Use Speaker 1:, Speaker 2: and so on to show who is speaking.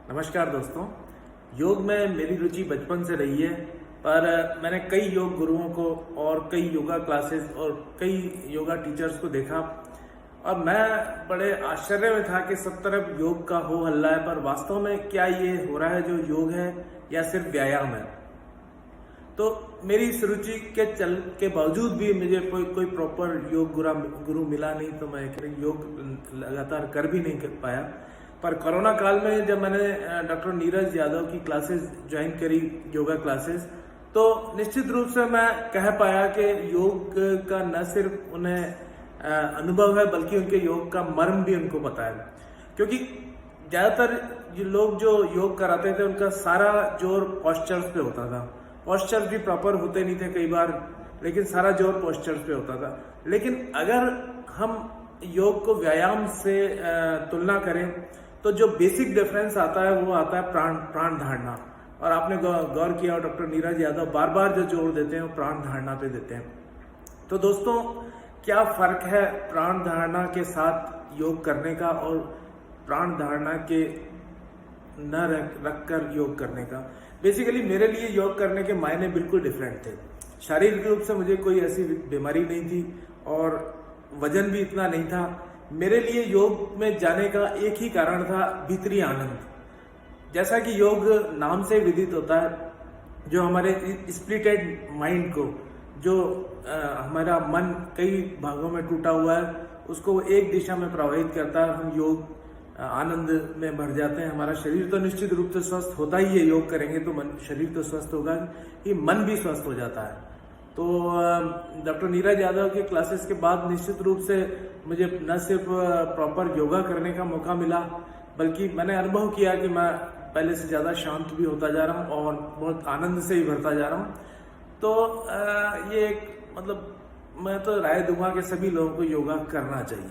Speaker 1: नमस्कार दोस्तों। योग में मेरी रुचि बचपन से रही है, पर मैंने कई योग गुरुओं को और कई योगा क्लासेस और कई योगा टीचर्स को देखा और मैं बड़े आश्चर्य में था कि सब तरफ योग का हो हल्ला है, पर वास्तव में क्या ये हो रहा है जो योग है या सिर्फ व्यायाम है। तो मेरी इस रुचि के बावजूद भी मुझे कोई प्रॉपर योग गुरु मिला नहीं, तो मैं योग लगातार कर भी नहीं कर पाया। पर कोरोना काल में जब मैंने डॉक्टर नीरज यादव की क्लासेस ज्वाइन करी, योगा क्लासेस, तो निश्चित रूप से मैं कह पाया कि योग का न सिर्फ उन्हें अनुभव है बल्कि उनके योग का मर्म भी उनको पता है। क्योंकि ज्यादातर लोग जो योग कराते थे उनका सारा जोर पॉस्चर्स पे होता था। पॉस्चर्स भी प्रॉपर होते नहीं थे कई बार, लेकिन सारा जोर पॉस्चर्स पे होता था। लेकिन अगर हम योग को व्यायाम से तुलना करें तो जो बेसिक डिफरेंस आता है वो आता है प्राण धारणा। और आपने गौर किया, डॉक्टर नीरज यादव बार बार जो जोर देते हैं वो प्राण धारणा पे देते हैं। तो दोस्तों, क्या फर्क है प्राण धारणा के साथ योग करने का और प्राण धारणा के न रख कर योग करने का? बेसिकली मेरे लिए योग करने के मायने बिल्कुल डिफरेंट थे। शारीरिक रूप से मुझे कोई ऐसी बीमारी नहीं थी और वजन भी इतना नहीं था। मेरे लिए योग में जाने का एक ही कारण था, भीतरी आनंद। जैसा कि योग नाम से विदित होता है, जो हमारे स्प्लिटेड माइंड को, जो हमारा मन कई भागों में टूटा हुआ है, उसको एक दिशा में प्रवाहित करता है। हम योग आनंद में भर जाते हैं। हमारा शरीर तो निश्चित रूप से स्वस्थ होता ही है, योग करेंगे तो शरीर तो स्वस्थ होगा ही, मन भी स्वस्थ हो जाता है। तो डॉक्टर नीरज यादव के क्लासेस के बाद निश्चित रूप से मुझे न सिर्फ प्रॉपर योगा करने का मौका मिला, बल्कि मैंने अनुभव किया कि मैं पहले से ज़्यादा शांत भी होता जा रहा हूँ और बहुत आनंद से भी भरता जा रहा हूँ। तो ये एक मैं तो राय दूंगा कि सभी लोगों को योगा करना चाहिए।